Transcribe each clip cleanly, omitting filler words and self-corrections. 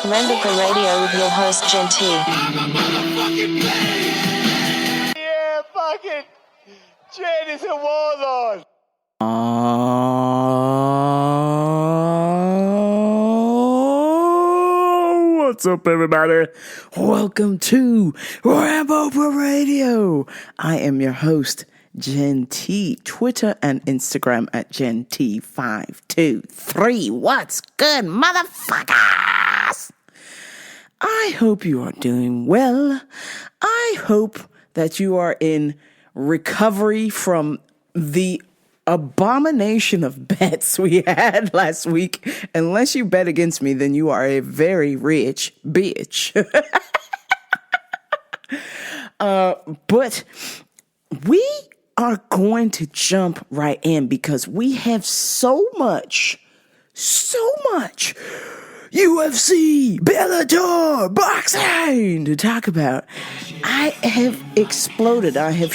Remember Radio with your host, Jen T. Yeah, fucking Jen is a warlord. What's up, everybody? Welcome to Rambo Radio. I am your host, Jen T. Twitter and Instagram at Jen T523. What's good, motherfuckers? I hope you are doing well. I hope that you are in recovery from the abomination of bets we had last week. Unless you bet against me, then you are a very rich bitch. But we are going to jump right in because we have so much UFC, Bellator, boxing to talk about. I have exploded. I have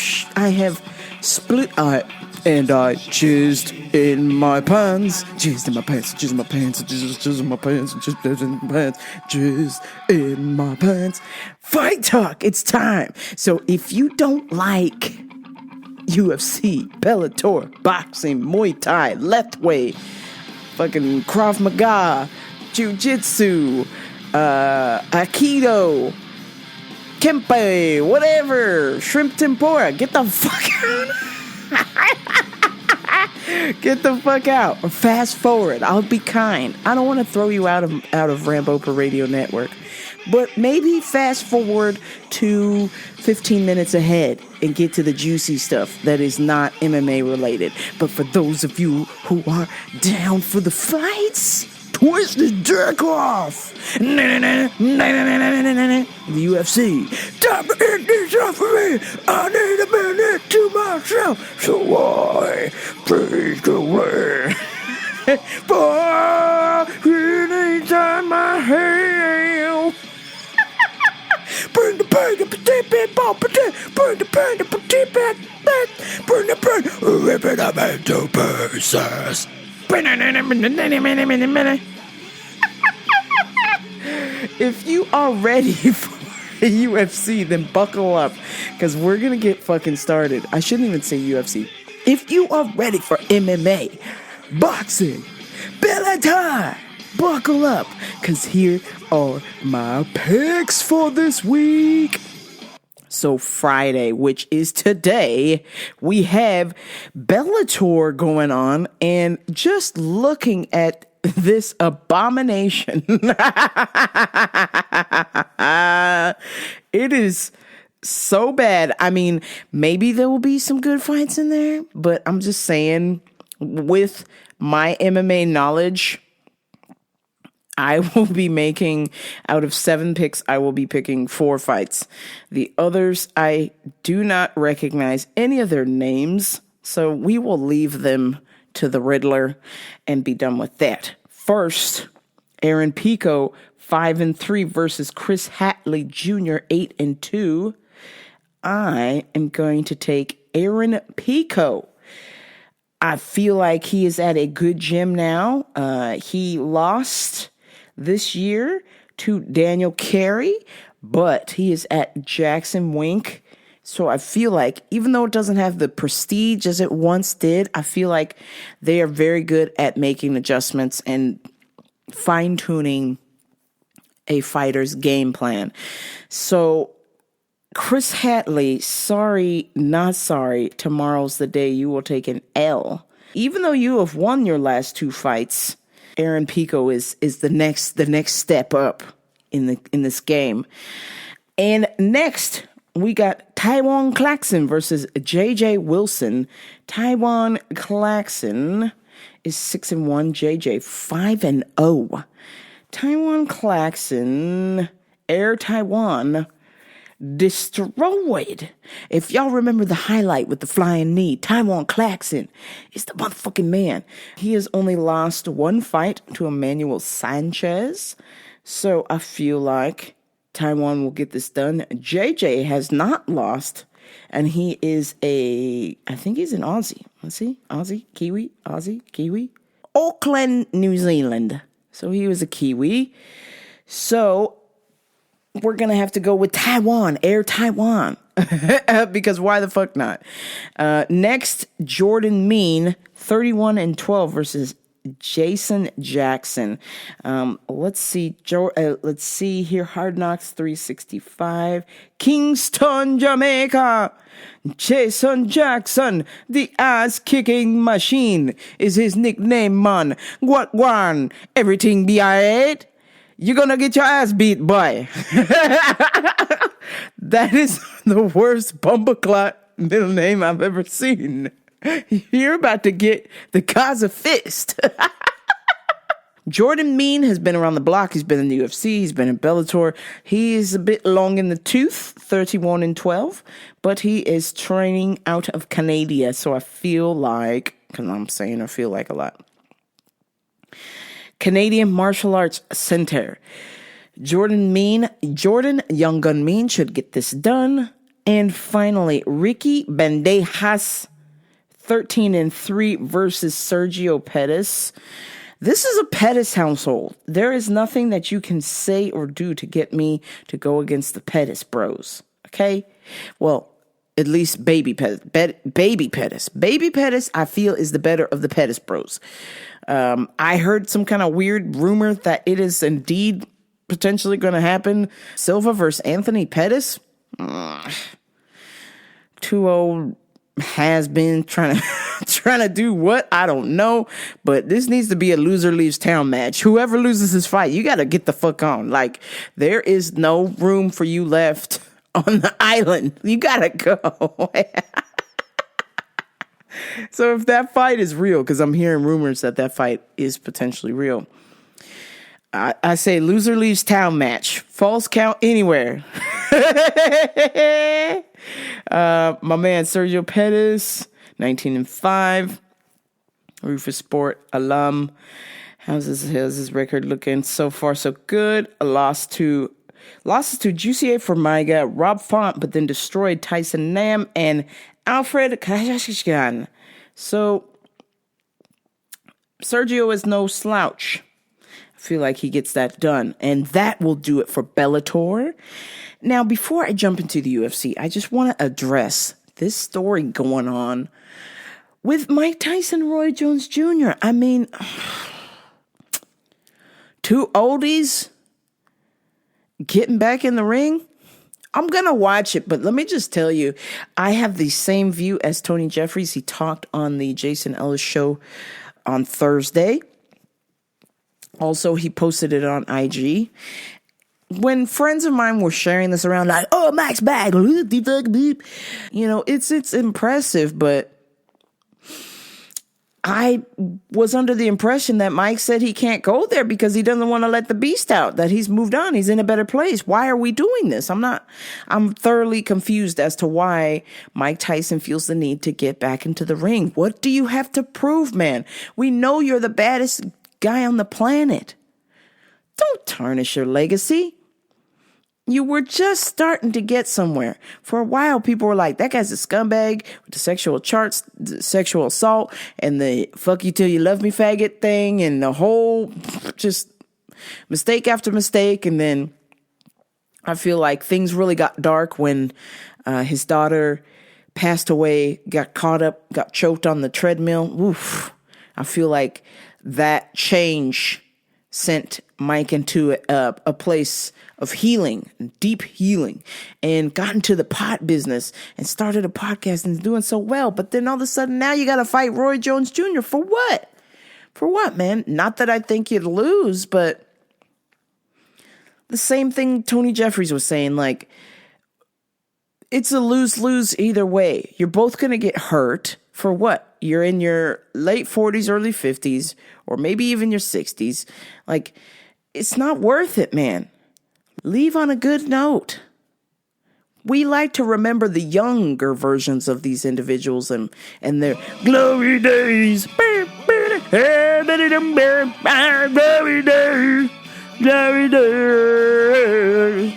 split. And I jizzed in my pants, jizzed in my pants, jizzed in my pants, jizzed in my pants, jizzed in my pants, jizzed in my pants. Fight talk, it's time. So if you don't like UFC, Bellator, boxing, Muay Thai, left way, fucking Krav Maga, Jiu-Jitsu, Aikido, Kempe, whatever, shrimp tempura, get the fuck out. Get the fuck out. Or fast forward. I'll be kind. I don't want to throw you out of Rambo per Radio Network. But maybe fast forward to 15 minutes ahead and get to the juicy stuff that is not MMA related. But for those of you who are down for the fights, twist the dick off. The UFC. Time to end this up for me. I need a minute to myself. So I praise the way. For anytime I hail. Bring the pain, the petite ball, bring the pain, the petite bag, bring the pain, rip it up into pieces. If you are ready for UFC, then buckle up, because we're going to get fucking started. I shouldn't even say UFC. If you are ready for MMA, boxing, Bellator, buckle up, because here are my picks for this week. So Friday, which is today, we have Bellator going on, and just looking at this abomination, it is so bad. I mean, maybe there will be some good fights in there, but I'm just saying, with my MMA knowledge, I will be making, out of 7 picks, I will be picking 4 fights. The others, I do not recognize any of their names, so we will leave them to the Riddler and be done with that. First, Aaron Pico, 5-3 versus Chris Hatley Jr., 8-2. I am going to take Aaron Pico. I feel like he is at a good gym now. He lost this year to Daniel Carey, but he is at Jackson Wink. So I feel like, even though it doesn't have the prestige as it once did, I feel like they are very good at making adjustments and fine-tuning a fighter's game plan. So Chris Hatley, sorry, not sorry, tomorrow's the day you will take an L. Even though you have won your last 2 fights, Aaron Pico is the next step up in this game. And next, we got Taiwan Claxon versus JJ Wilson. Taiwan Claxon is 6-1, JJ 5-0. Taiwan Claxon, Air Taiwan, destroyed. If y'all remember the highlight with the flying knee, Taiwan Claxon is the motherfucking man. He has only lost 1 fight to Emmanuel Sanchez. So I feel like Taiwan will get this done. JJ has not lost, and he is I think he's an Aussie. Let's see. Aussie, Kiwi. Auckland, New Zealand. So he was a Kiwi. So we're going to have to go with Taiwan, Air Taiwan, because why the fuck not? Next, Jordan Mean, 31-12 versus Jason Jackson. Let's see. Let's see here. Hard Knocks 365. Kingston, Jamaica. Jason Jackson, the ass-kicking machine, is his nickname, man. What one? Everything be alright? You're gonna get your ass beat, boy. That is the worst bumbleclot middle name I've ever seen. You're about to get the Gaza fist. Jordan Mean has been around the block. He's been in the UFC. He's been in Bellator. He is a bit long in the tooth, 31-12, but he is training out of Canada. So I feel like, because I'm saying I feel like a lot. Canadian Martial Arts Center. Jordan Young Gun Mean should get this done. And finally, Ricky Bandejas, 13-3 versus Sergio Pettis. This is a Pettis household. There is nothing that you can say or do to get me to go against the Pettis bros. Okay? Well, at least Baby Pettis. Baby Pettis, I feel, is the better of the Pettis bros. I heard some kind of weird rumor that it is indeed potentially going to happen. Silva versus Anthony Pettis. Too old has been trying to do what? I don't know. But this needs to be a loser leaves town match. Whoever loses this fight, you got to get the fuck on. Like, there is no room for you left on the island. You got to go. So if that fight is real, because I'm hearing rumors that fight is potentially real, I say loser leaves town match. Falls count anywhere. My man Sergio Pettis, 19-5. Rufus Sport alum. How's his record looking? So far, so good. Losses to Jussier Formiga, Rob Font, but then destroyed Tyson Nam and Alfred Kajashkian. So Sergio is no slouch. I feel like he gets that done. And that will do it for Bellator. Now, before I jump into the UFC, I just want to address this story going on with Mike Tyson, Roy Jones Jr. I mean, two oldies getting back in the ring. I'm going to watch it, but let me just tell you, I have the same view as Tony Jeffries. He talked on the Jason Ellis show on Thursday. Also, he posted it on IG. When friends of mine were sharing this around, like, oh, Max back, you know, it's impressive, but I was under the impression that Mike said he can't go there because he doesn't want to let the beast out, that he's moved on. He's in a better place. Why are we doing this? I'm thoroughly confused as to why Mike Tyson feels the need to get back into the ring. What do you have to prove, man? We know you're the baddest guy on the planet. Don't tarnish your legacy. You were just starting to get somewhere. For a while, people were like, that guy's a scumbag with the sexual charts, the sexual assault, and the fuck you till you love me faggot thing, and the whole just mistake after mistake. And then I feel like things really got dark when his daughter passed away, got caught up, got choked on the treadmill. Oof. I feel like that change sent Mike into a place of healing, deep healing, and got into the pot business and started a podcast and is doing so well. But then all of a sudden now you got to fight Roy Jones Jr. For what? For what, man? Not that I think you'd lose, but the same thing Tony Jeffries was saying, like, it's a lose-lose either way. You're both going to get hurt. For what? You're in your late 40s, early 50s, or maybe even your 60s. Like, it's not worth it, man. Leave on a good note. We like to remember the younger versions of these individuals and their glory days. Glory days. Glory days.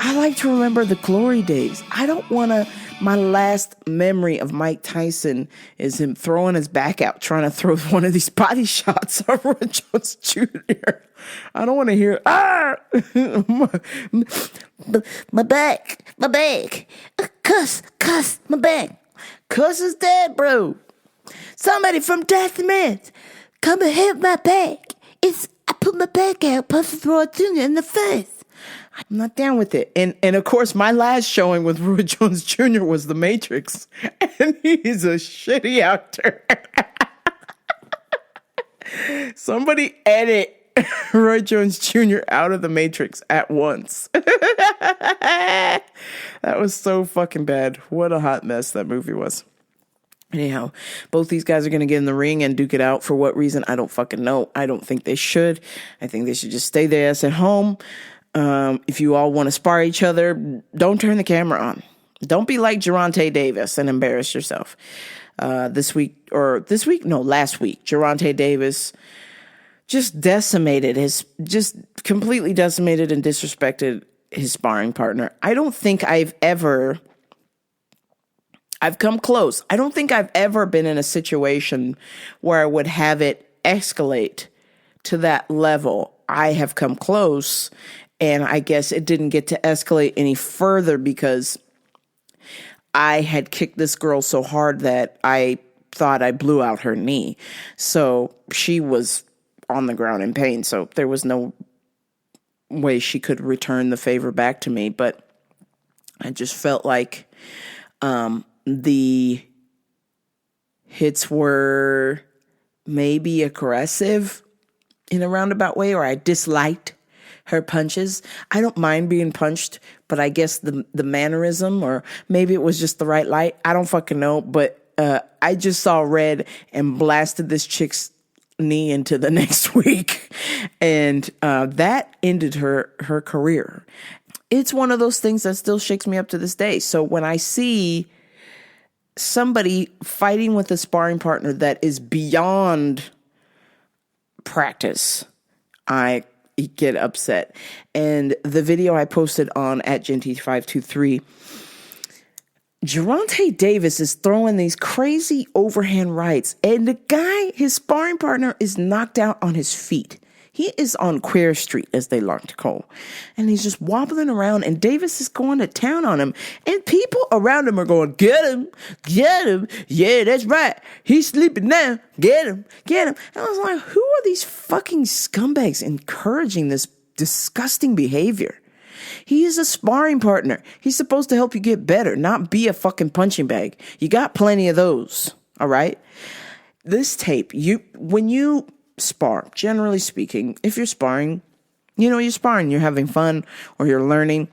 I like to remember the glory days. I don't want to. My last memory of Mike Tyson is him throwing his back out, trying to throw one of these body shots of Roy Jones Jr. I don't want to hear, my back, cuss, my back. Cuss is dead, bro. Somebody from Deathmatch, come and hit my back. I put my back out, Pvssy Roy Jr. in the face. I'm not down with it. And of course, my last showing with Roy Jones Jr. was The Matrix. And he's a shitty actor. Somebody edit Roy Jones Jr. out of The Matrix at once. That was so fucking bad. What a hot mess that movie was. Anyhow, both these guys are going to get in the ring and duke it out. For what reason? I don't fucking know. I don't think they should. I think they should just stay their ass at home. If you all want to spar each other, don't turn the camera on. Don't be like Geronte Davis and embarrass yourself. Last week, Geronte Davis just completely decimated and disrespected his sparring partner. I don't think I've come close. I don't think I've ever been in a situation where I would have it escalate to that level. I have come close, and I guess it didn't get to escalate any further because I had kicked this girl so hard that I thought I blew out her knee. So she was on the ground in pain, so there was no way she could return the favor back to me. But I just felt like the hits were maybe aggressive in a roundabout way, or I disliked her punches. I don't mind being punched, but I guess the mannerism, or maybe it was just the right light. I don't fucking know, but I just saw red and blasted this chick's knee into the next week, and that ended her career. It's one of those things that still shakes me up to this day. So when I see somebody fighting with a sparring partner that is beyond practice, I get upset. And the video I posted on @Genty523, Geronte Davis is throwing these crazy overhand rights, and the guy, his sparring partner, is knocked out on his feet. He is on Queer Street, as they like to call. And he's just wobbling around, and Davis is going to town on him. And people around him are going, get him. Yeah, that's right. He's sleeping now. Get him. And I was like, who are these fucking scumbags encouraging this disgusting behavior? He is a sparring partner. He's supposed to help you get better, not be a fucking punching bag. You got plenty of those, all right? This tape, when you spar, generally speaking, if you're sparring, you're sparring, you're having fun, or you're learning.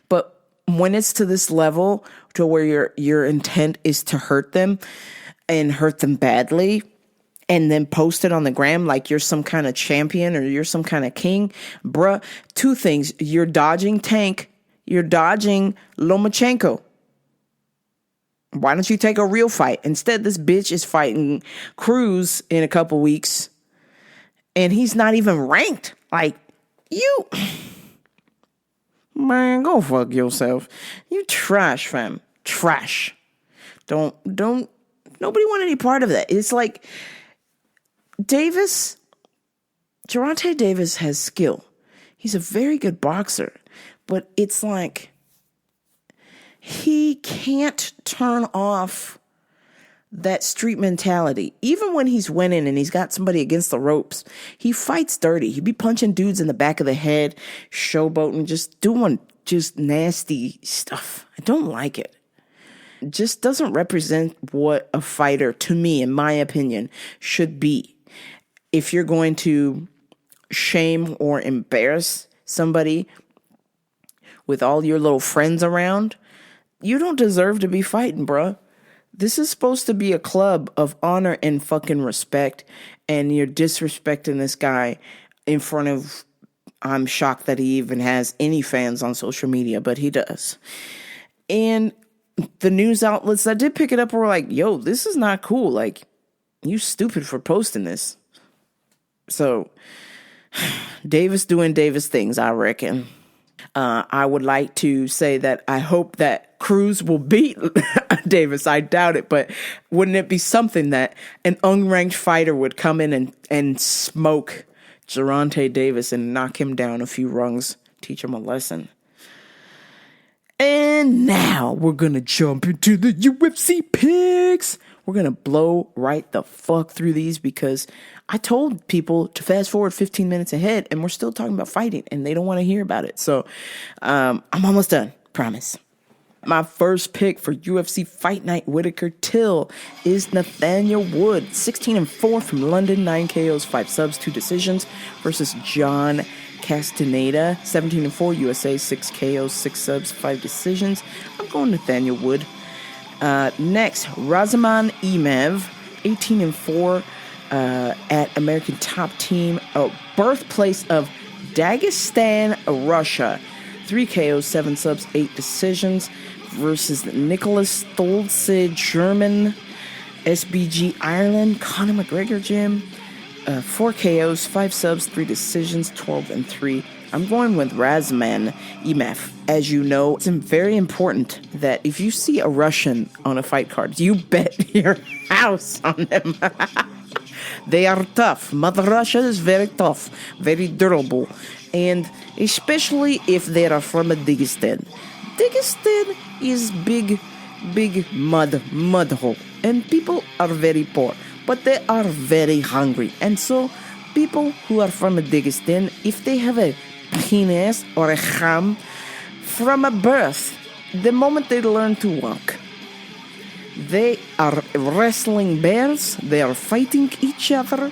But when it's to this level to where your intent is to hurt them and hurt them badly, and then post it on the gram like you're some kind of champion or you're some kind of king, bruh, two things. You're dodging Tank. You're dodging Lomachenko. Why don't you take a real fight? Instead, this bitch is fighting Cruz in a couple weeks, and he's not even ranked. Like, man, go fuck yourself. You trash, fam. Trash. Don't, nobody want any part of that. It's like, Geronte Davis has skill. He's a very good boxer, but it's like he can't turn off that street mentality. Even when he's winning and he's got somebody against the ropes, he fights dirty. He be punching dudes in the back of the head, showboating, just doing just nasty stuff. I don't like it. It just doesn't represent what a fighter, to me, in my opinion, should be. If you're going to shame or embarrass somebody with all your little friends around, you don't deserve to be fighting, bruh. This is supposed to be a club of honor and fucking respect, and you're disrespecting this guy in front of, I'm shocked that he even has any fans on social media, but he does. And the news outlets that did pick it up were like, yo, this is not cool. Like, you stupid for posting this. So, Davis doing Davis things, I reckon. I would like to say that I hope that Cruz will beat Davis. I doubt it, but wouldn't it be something that an unranked fighter would come in and smoke Gervonta Davis and knock him down a few rungs, teach him a lesson? And now we're going to jump into the UFC picks. We're going to blow right the fuck through these because I told people to fast forward 15 minutes ahead and we're still talking about fighting and they don't want to hear about it. So I'm almost done. Promise. My first pick for UFC Fight Night Whitaker Till is Nathaniel Wood, 16-4 from London, 9 KOs, 5 subs, 2 decisions, versus John Castaneda, 17-4 USA, 6 KOs, 6 subs, 5 decisions. I'm going Nathaniel Wood. Next, Razaman Imev, 18-4 at American Top Team, birthplace of Dagestan, Russia. 3 KOs, 7 subs, 8 decisions, versus Nicholas Stolze, German, SBG Ireland, Conor McGregor Gym. 4 KOs, 5 subs, 3 decisions, 12-3. I'm going with Razman Imev. As you know, it's very important that if you see a Russian on a fight card, you bet your house on them. They are tough. Mother Russia is very tough, very durable. And especially if they are from Dagestan. Dagestan is big mud hole. And people are very poor. But they are very hungry. And so people who are from Dagestan, if they have a penis or a ham from a birth, the moment they learn to walk, they are wrestling bears. They are fighting each other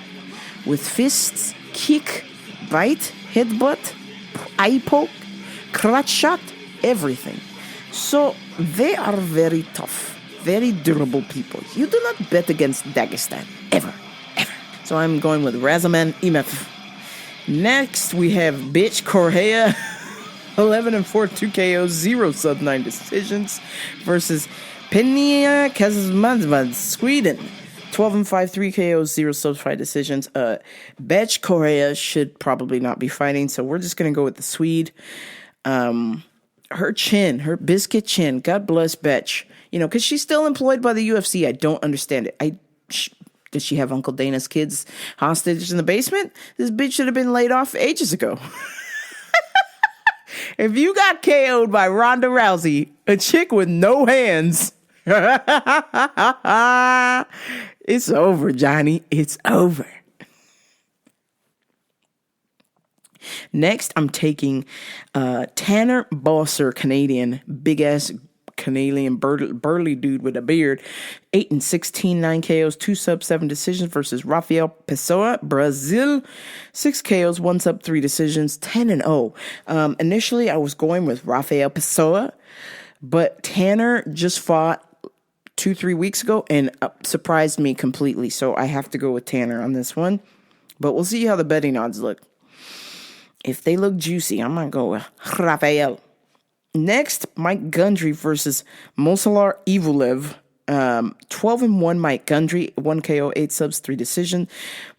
with fists, kick, bite, headbutt, eye poke, crotch shot, everything. So they are very tough, very durable people. You do not bet against Dagestan, ever. So I'm going with Razaman Imev. Next, we have Bitch Correa, 11-4, 2 KOs, 0 sub 9 decisions, versus Penia Kazmazmaz, Sweden, 12-5, 3 KOs, 0 subs, 5 decisions. Bitch Correa should probably not be fighting, so we're just going to go with the Swede. Her chin, her biscuit chin, God bless Betch. You know, because she's still employed by the UFC. I don't understand it. Did she have Uncle Dana's kids hostage in the basement? This bitch should have been laid off ages ago. If you got KO'd by Ronda Rousey, a chick with no hands, it's over, Johnny. It's over. Next, I'm taking Tanner Bosser, Canadian, big-ass Canadian burly dude with a beard, 8-16, 9 KOs, 2 subs, 7 decisions, versus Rafael Pessoa, Brazil, 6 KOs, 1 sub, 3 decisions, 10-0. Initially, I was going with Rafael Pessoa, but Tanner just fought 2-3 weeks ago and surprised me completely, so I have to go with Tanner on this one. But we'll see how the betting odds look. If they look juicy, I'm going to go with Rafael. Next, Mike Gundry versus Mosalar Ivulev. 12-1 Mike Gundry, 1 KO, 8 subs, 3 decisions.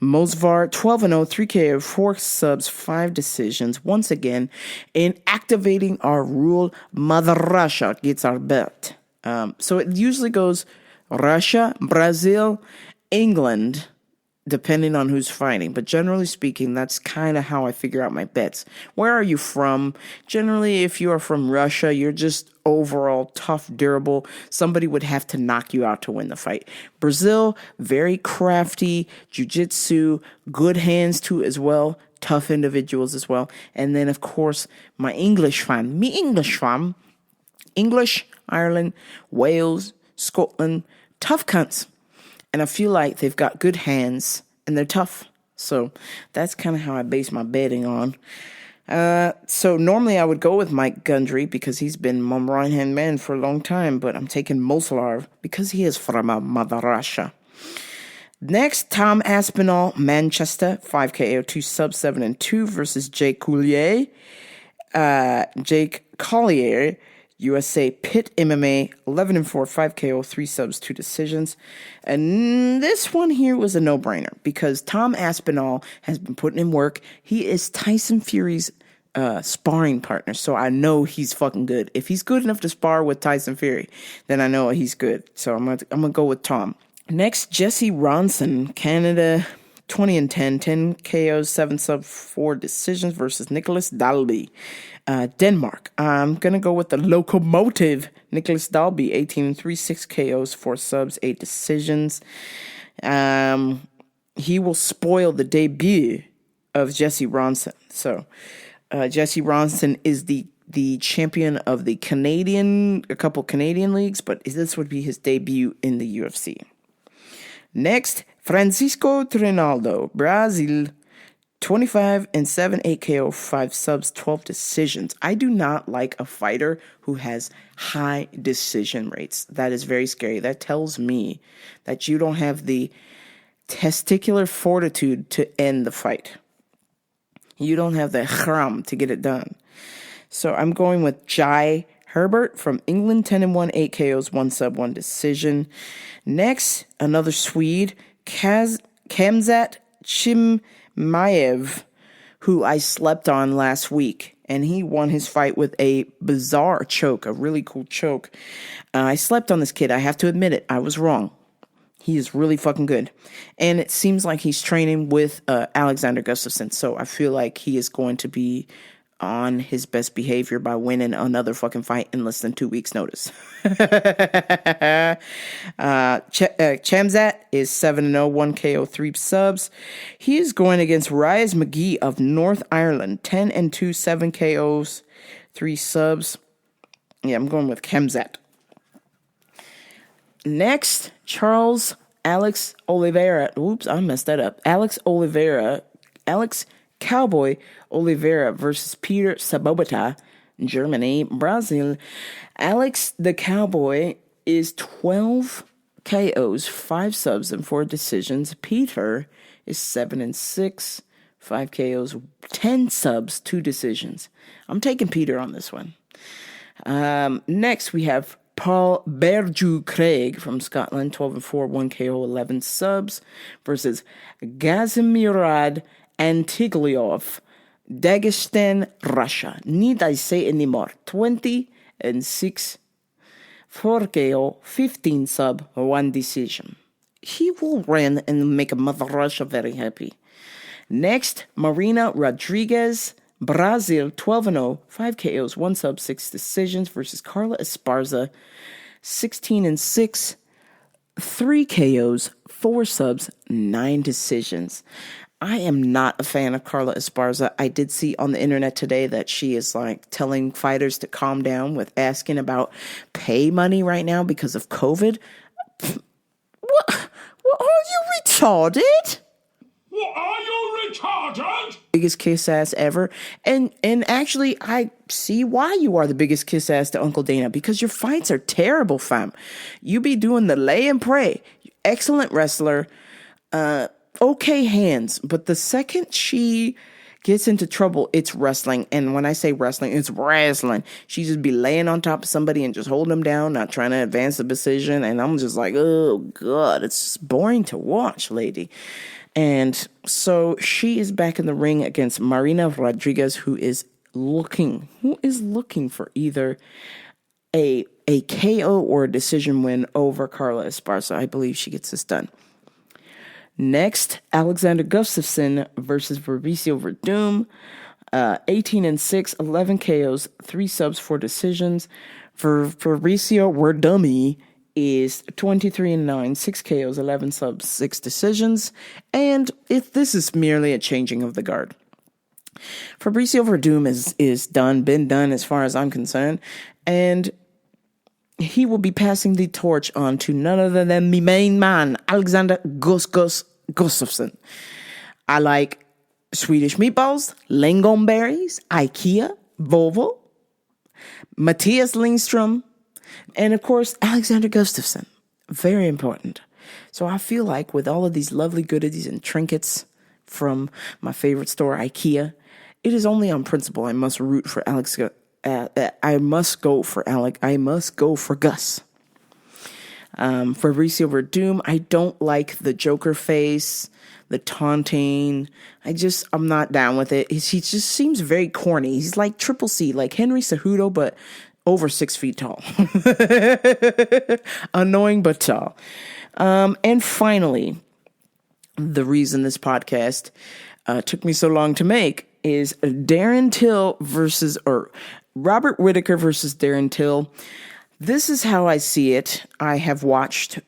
Mosvar, 12-0, 3 KO, 4 subs, 5 decisions. Once again, in activating our rule, Mother Russia gets our belt. So it usually goes Russia, Brazil, England, depending on who's fighting. But generally speaking, that's kind of how I figure out my bets. Where are you from? Generally, if you are from Russia, you're just overall tough, durable. Somebody would have to knock you out to win the fight. Brazil, very crafty, jiu-jitsu, good hands too as well, tough individuals as well. And then, of course, my English fan, English, Ireland, Wales, Scotland, tough cunts. And I feel like they've got good hands and they're tough. So that's kind of how I base my betting on. So normally I would go with Mike Gundry because he's been my right-hand man for a long time. But I'm taking Mosalar because he is from Mother Russia. Next, Tom Aspinall, Manchester, 5 KO, 2 sub, 7-2 versus Jake Collier. Jake Collier, USA Pit MMA, 11-4, 5 KO, 3 subs, 2 decisions. And this one here was a no-brainer because Tom Aspinall has been putting in work. He is Tyson Fury's sparring partner, so I know he's fucking good. If he's good enough to spar with Tyson Fury, then I know he's good. So I'm gonna go with Tom. Next, Jesse Ronson, Canada, 20 and 10 KOs, 7 sub, 4 decisions versus Nicholas Dalby, Denmark. I'm gonna go with the locomotive Nicholas Dalby, 18-3, 6 KOs, 4 subs, 8 decisions. He will spoil the debut of Jesse Ronson. So Jesse Ronson is the champion of a couple Canadian leagues, but this would be his debut in the UFC. Next, Francisco Trinaldo, Brazil, 25-7, 8 KO, 5 subs, 12 decisions. I do not like a fighter who has high decision rates. That is very scary. That tells me that you don't have the testicular fortitude to end the fight. You don't have the chram to get it done. So I'm going with Jai Herbert from England, 10-1, 8 KOs, 1 sub, 1 decision. Next, another Swede, Kamzat Chimaev, who I slept on last week. And he won his fight with a bizarre choke, a really cool choke. I slept on this kid. I have to admit it. I was wrong. He is really fucking good. And it seems like he's training with Alexander Gustafsson. So I feel like he is going to be on his best behavior by winning another fucking fight in less than 2 weeks' notice. Chamzat is 7-0, 1 KO, 3 subs. He is going against Reyes McGee of North Ireland, 10-2, 7 KOs, 3 subs. Yeah, I'm going with Chamzat. Next, Alex Oliveira. Oops, I messed that up. Alex Cowboy Oliveira versus Peter Sabobata, Germany, Brazil. Alex the Cowboy is 12 KOs, 5 subs, and 4 decisions. Peter is 7-6, 5 KOs, 10 subs, 2 decisions. I'm taking Peter on this one. Next, we have Paul Berju Craig from Scotland, 12-4, 1 KO, 11 subs, versus Gazimirad Antigliov, Dagestan, Russia. Need I say anymore? 20-6, 4 KO, 15 sub, 1 decision. He will win and make Mother Russia very happy. Next, Marina Rodriguez, Brazil, 12-0, 5 KOs, 1 sub, 6 decisions versus Carla Esparza, 16-6, 3 KOs, 4 subs, 9 decisions. I am not a fan of Carla Esparza. I did see on the internet today that she is like telling fighters to calm down with asking about pay money right now because of COVID. What are you retarded? What, are you retarded? Biggest kiss ass ever. And actually, I see why you are the biggest kiss ass to Uncle Dana, because your fights are terrible, fam. You be doing the lay and pray. Excellent wrestler. Okay hands. But the second she gets into trouble, it's wrestling. And when I say wrestling, it's wrestling. She just be laying on top of somebody and just holding them down, not trying to advance the decision. And I'm just like, oh, God, it's just boring to watch, lady. And so she is back in the ring against Marina Rodriguez, who is looking for either a KO or a decision win over Carla Esparza. I believe she gets this done. Next, Alexander Gustafsson versus Fabricio Verdum, 18-6, 11 KOs, 3 subs, 4 decisions. For Fabricio Verdum is 23-9, 6 KOs, 11 subs, 6 decisions. And this is merely a changing of the guard. Fabricio Verdum is been done as far as I'm concerned. And he will be passing the torch on to none other than the main man, Alexander Gustafsson. I like Swedish meatballs, lingonberries, IKEA, Volvo, Matthias Lindstrom, and of course, Alexander Gustafsson. Very important. So I feel like with all of these lovely goodies and trinkets from my favorite store, IKEA, it is only on principle I must root for Alex. I must go for Alec. I must go for Gus. Fabricio Verdum, I don't like the Joker face, the taunting. I'm not down with it. He just seems very corny. He's like Triple C, like Henry Cejudo, but over 6 feet tall. Annoying, but tall. And finally, the reason this podcast took me so long to make is Darren Till or Robert Whittaker versus Darren Till. This is how I see it. I have watched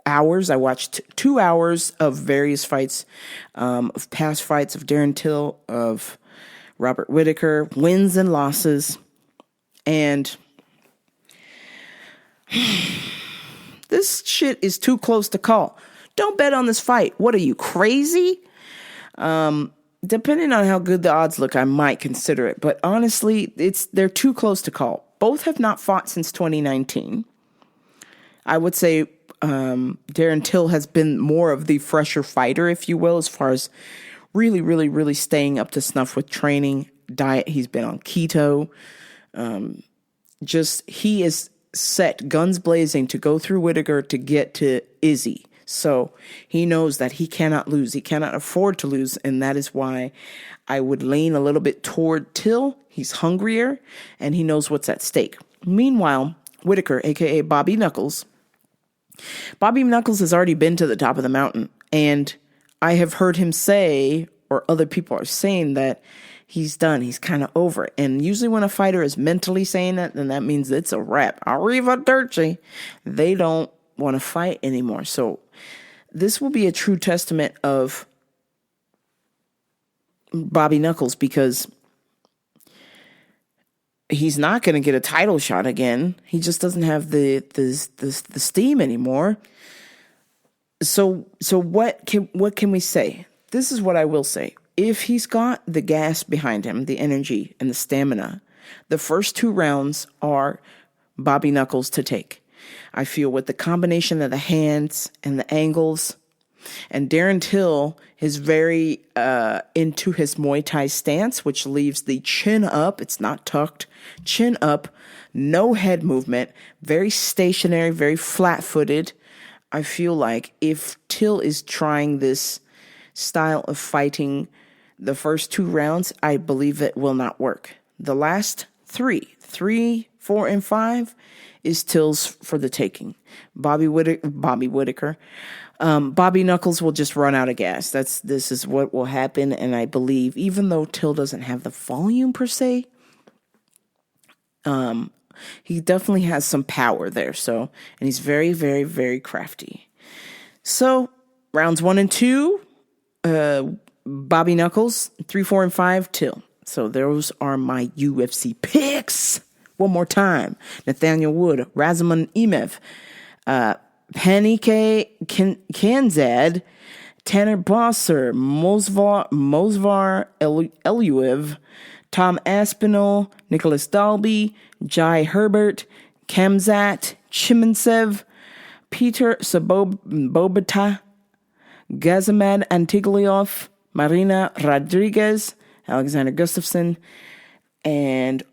hours. I watched 2 hours of various fights, of past fights of Darren Till, of Robert Whittaker, wins and losses. And this shit is too close to call. Don't bet on this fight. What are you, crazy? Depending on how good the odds look, I might consider it. But honestly, they're too close to call. Both have not fought since 2019. I would say Darren Till has been more of the fresher fighter, if you will, as far as really, really, really staying up to snuff with training, diet. He's been on keto. He is set guns blazing to go through Whittaker to get to Izzy. So he knows that he cannot lose. He cannot afford to lose. And that is why I would lean a little bit toward Till. He's hungrier and he knows what's at stake. Meanwhile, Whittaker, a.k.a. Bobby Knuckles. Bobby Knuckles has already been to the top of the mountain. And I have heard him say, or other people are saying, that he's done. He's kind of over it. And usually when a fighter is mentally saying that, then that means it's a wrap. Arrivederci. They don't want to fight anymore. So this will be a true testament of Bobby Knuckles, because he's not going to get a title shot again. He just doesn't have the steam anymore. So what can we say? This is what I will say. If he's got the gas behind him, the energy and the stamina, the first 2 rounds are Bobby Knuckles to take. I feel with the combination of the hands and the angles, and Darren Till is very into his Muay Thai stance, which leaves the chin up. It's not tucked. Chin up, no head movement, very stationary, very flat-footed. I feel like if Till is trying this style of fighting the first 2 rounds, I believe it will not work. The last 3, 4, and 5 is Till's for the taking. Bobby Whittaker. Bobby Knuckles will just run out of gas. This is what will happen, and I believe, even though Till doesn't have the volume per se, he definitely has some power there. So, and he's very, very, very crafty. So, rounds 1 and 2, Bobby Knuckles. 3, 4, and 5, Till. So those are my UFC picks. One more time. Nathaniel Wood, Razaman Imev, Panike Kanzad, Tanner Bosser, Mosvar Eliuev, Tom Aspinall, Nicholas Dalby, Jai Herbert, Kamzat Chimensev, Peter Sabobata, Gazimad Antigliov, Marina Rodriguez, Alexander Gustafsson, and,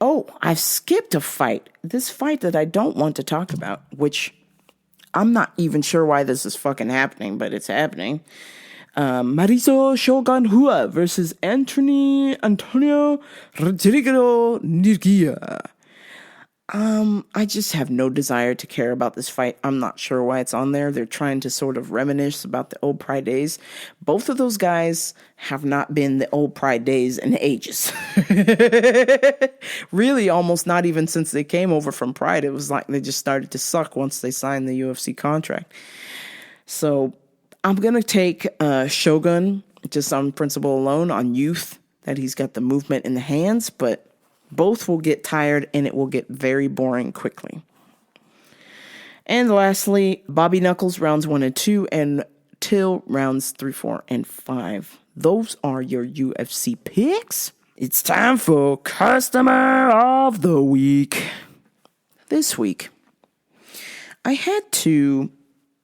I've skipped a fight. This fight that I don't want to talk about, which I'm not even sure why this is fucking happening, but it's happening. Mariso Shogun Hua versus Antonio Rodrigo Nirgia. I just have no desire to care about this fight. I'm not sure why it's on there. They're trying to sort of reminisce about the old Pride days. Both of those guys have not been the old Pride days in ages. Really, almost not even since they came over from Pride. It was like they just started to suck once they signed the UFC contract. So I'm going to take Shogun just on principle alone, on youth, that he's got the movement in the hands, but both will get tired and it will get very boring quickly. And lastly, Bobby Knuckles rounds 1 and 2, and Till rounds 3, 4, and 5. Those are your UFC picks. It's time for Customer of the Week. This week, I had to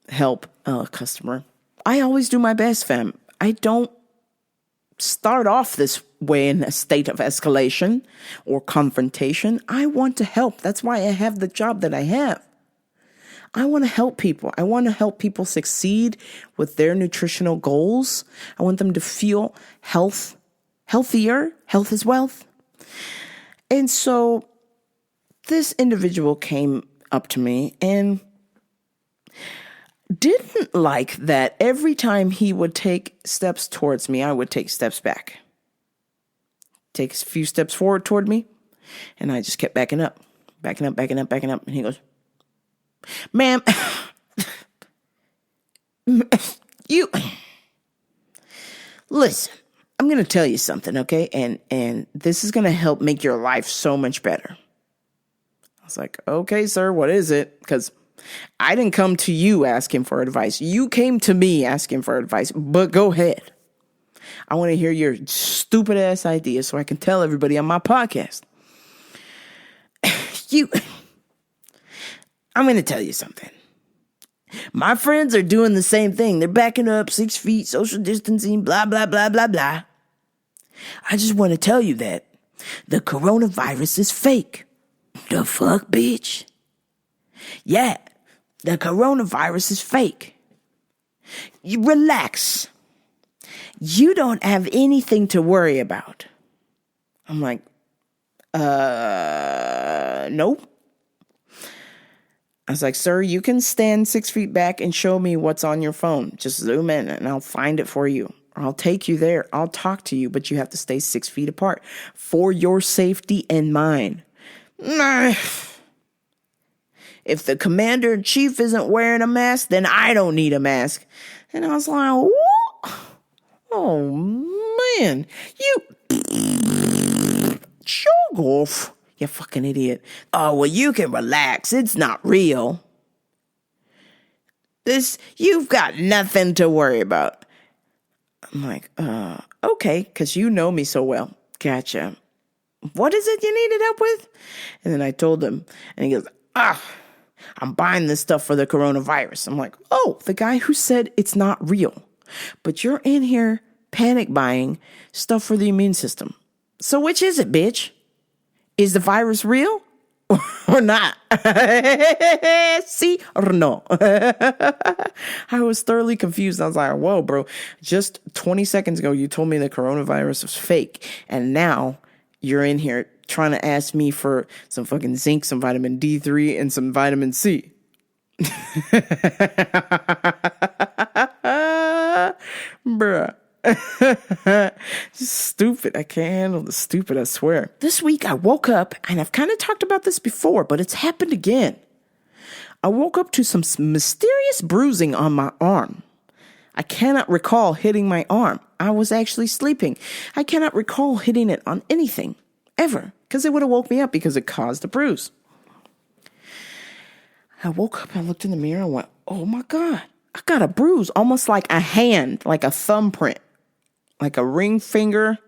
help a customer. I always do my best, fam. I don't start off this way in a state of escalation or confrontation. I want to help. That's why I have the job that I have. I want to help people. I want to help people succeed with their nutritional goals. I want them to feel healthier. Health is wealth. And so this individual came up to me and didn't like that every time he would take steps towards me, I would take steps back. Take a few steps forward toward me, and I just kept backing up. And he goes, ma'am, you, listen, I'm going to tell you something, okay? And this is going to help make your life so much better. I was like, okay, sir, what is it? Because I didn't come to you asking for advice. You came to me asking for advice, but go ahead. I want to hear your stupid ass ideas so I can tell everybody on my podcast. I'm going to tell you something. My friends are doing the same thing. They're backing up 6 feet, social distancing, blah, blah, blah, blah, blah. I just want to tell you that the coronavirus is fake. The fuck, bitch? Yeah, the coronavirus is fake. You relax. You don't have anything to worry about. I'm like, nope. I was like, sir, you can stand 6 feet back and show me what's on your phone. Just zoom in and I'll find it for you. Or I'll take you there. I'll talk to you, but you have to stay 6 feet apart for your safety and mine. Nah. If the commander-in-chief isn't wearing a mask, then I don't need a mask. And I was like, what? Oh, man. You jog off. You fucking idiot. Oh, well, you can relax. It's not real. You've got nothing to worry about. I'm like, okay, because you know me so well. Gotcha. What is it you needed help with? And then I told him, and he goes, I'm buying this stuff for the coronavirus. I'm like, oh, the guy who said it's not real. But you're in here panic buying stuff for the immune system. So which is it, bitch? Is the virus real or not? See or no? I was thoroughly confused. I was like, whoa, bro. Just 20 seconds ago, you told me the coronavirus was fake. And now you're in here trying to ask me for some fucking zinc, some vitamin D3, and some vitamin C. Bruh. Just stupid. I can't handle the stupid, I swear. This week I woke up, and I've kind of talked about this before, but it's happened again. I woke up to some mysterious bruising on my arm. I cannot recall hitting my arm. I was actually sleeping. I cannot recall hitting it on anything, ever, because it would have woke me up because it caused a bruise. I woke up, I looked in the mirror and went, oh my God, I got a bruise, almost like a hand, like a thumbprint, like a ring finger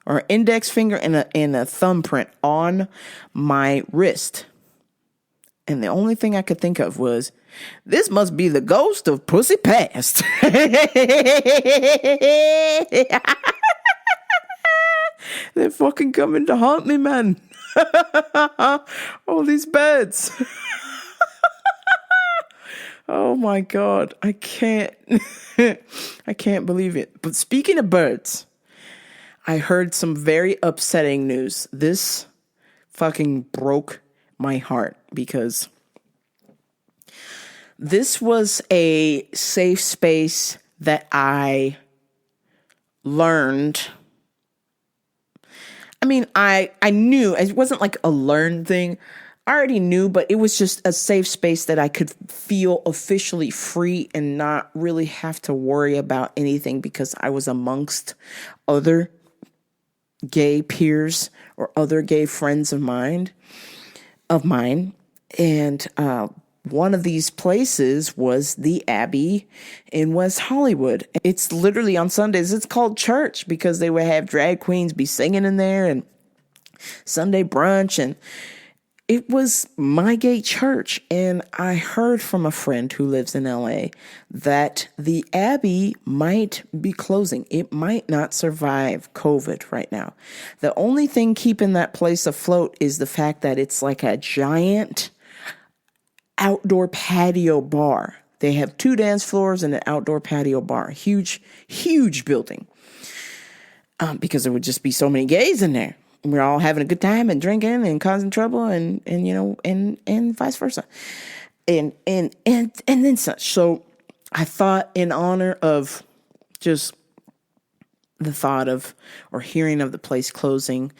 or index finger and a thumbprint on my wrist. And the only thing I could think of was, this must be the ghost of Pussy Past. They're fucking coming to haunt me, man. All these beds. Oh my God. I can't believe it. But speaking of birds, I heard some very upsetting news. This fucking broke my heart because this was a safe space that I learned. I mean, I knew it wasn't like a learned thing. I already knew, but it was just a safe space that I could feel officially free and not really have to worry about anything because I was amongst other gay peers or other gay friends of mine. And one of these places was the Abbey in West Hollywood. It's literally on Sundays. It's called church because they would have drag queens be singing in there and Sunday brunch. And it was my gay church. And I heard from a friend who lives in LA that the Abbey might be closing. It might not survive COVID right now. The only thing keeping that place afloat is the fact that it's like a giant outdoor patio bar. They have 2 dance floors and an outdoor patio bar. Huge, huge building. Because there would just be so many gays in there. And we're all having a good time and drinking and causing trouble and vice versa. And then such. So I thought, in honor of just the thought of or hearing of the place closing,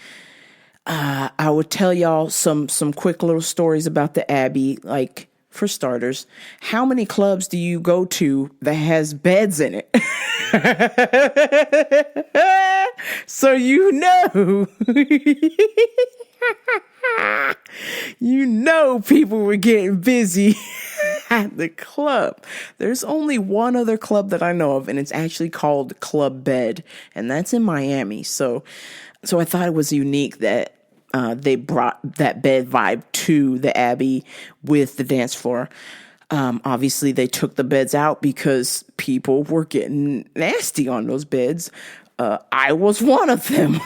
I would tell y'all some quick little stories about the Abbey. Like, for starters, how many clubs do you go to that has beds in it? So people were getting busy at the club. There's only one other club that I know of, and it's actually called Club Bed, and that's in Miami. So I thought it was unique that they brought that bed vibe to the Abbey with the dance floor. Obviously, they took the beds out because people were getting nasty on those beds. I was one of them.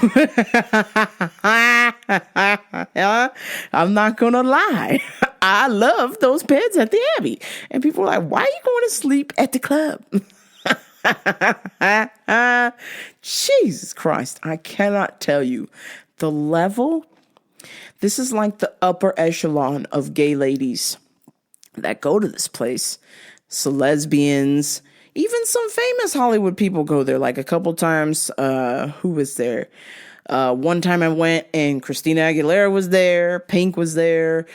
I'm not going to lie. I love those beds at the Abbey. And people were like, why are you going to sleep at the club? Jesus Christ. I cannot tell you the level. This is like the upper echelon of gay ladies that go to this place. So lesbians, even some famous Hollywood people go there. Like a couple times, who was there? One time I went and Christina Aguilera was there. Pink was there.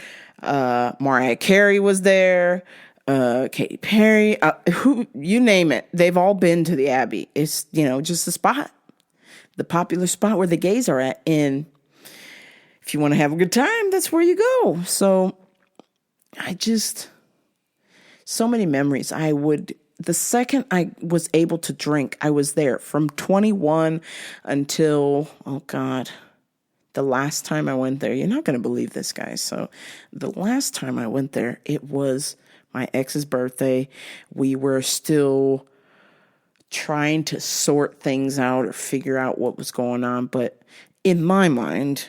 Mariah Carey was there. Katy Perry, who, you name it. They've all been to the Abbey. It's, just the spot, the popular spot where the gays are at. And if you want to have a good time, that's where you go. So so many memories. The second I was able to drink, I was there from 21 until, the last time I went there. You're not going to believe this, guys. So the last time I went there, it was my ex's birthday. We were still trying to sort things out or figure out what was going on. But in my mind,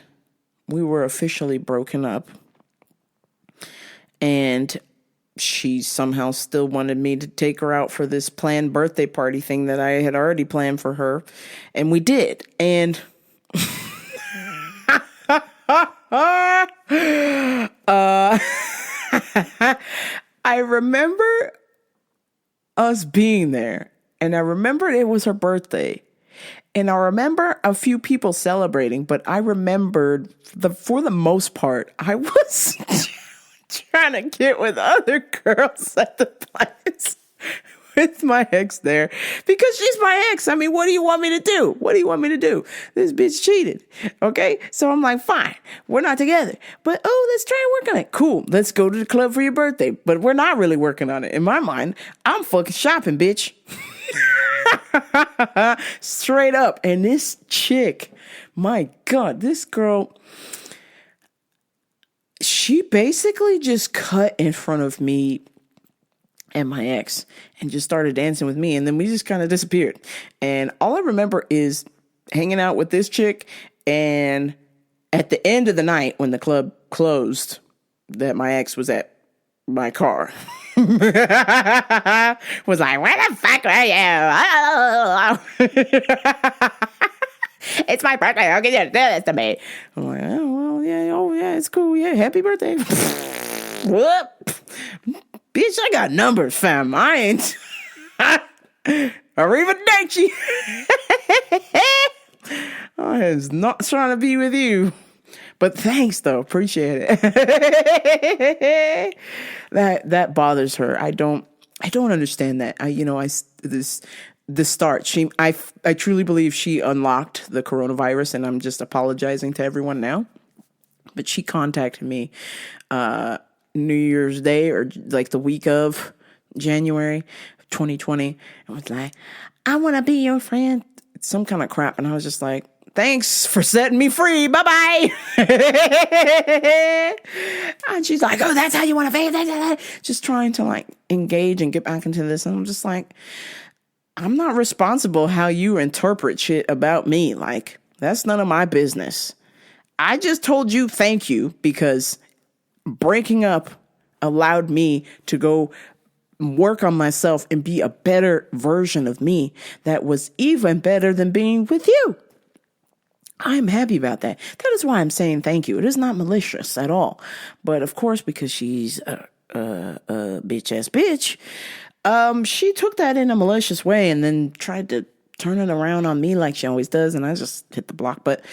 we were officially broken up. And she somehow still wanted me to take her out for this planned birthday party thing that I had already planned for her. And we did. And I remember us being there. And I remember it was her birthday. And I remember a few people celebrating. But I remembered, for the most part, I was trying to get with other girls at the place with my ex there because she's my ex. I mean, what do you want me to do? What do you want me to do? This bitch cheated. Okay. So I'm like, fine, we're not together, but let's try and work on it. Cool. Let's go to the club for your birthday, but we're not really working on it. In my mind, I'm fucking shopping, bitch. Straight up. And this chick, my God, this girl, she basically just cut in front of me and my ex and just started dancing with me. And then we just kind of disappeared. And all I remember is hanging out with this chick. And at the end of the night, when the club closed, that my ex was at my car. Was like, where the fuck are you? It's my birthday. How can you do this to me? I'm like, oh yeah, it's cool. Yeah, happy birthday. Whoop. Bitch, I got numbers, fam. I ain't. Arrivederci. I was not trying to be with you. But thanks, though. Appreciate it. That bothers her. I don't understand that. The start. I truly believe she unlocked the coronavirus, and I'm just apologizing to everyone now. But she contacted me New Year's Day or like the week of January 2020 and was like, I want to be your friend. Some kind of crap. And I was just like, thanks for setting me free. Bye-bye. And she's like, oh, that's how you want to be. Just trying to like engage and get back into this. And I'm just like, I'm not responsible how you interpret shit about me. Like, that's none of my business. I just told you thank you because breaking up allowed me to go work on myself and be a better version of me that was even better than being with you. I'm happy about that. That is why I'm saying thank you. It is not malicious at all. But of course, because she's a bitch ass bitch, she took that in a malicious way and then tried to turn it around on me like she always does. And I just hit the block. But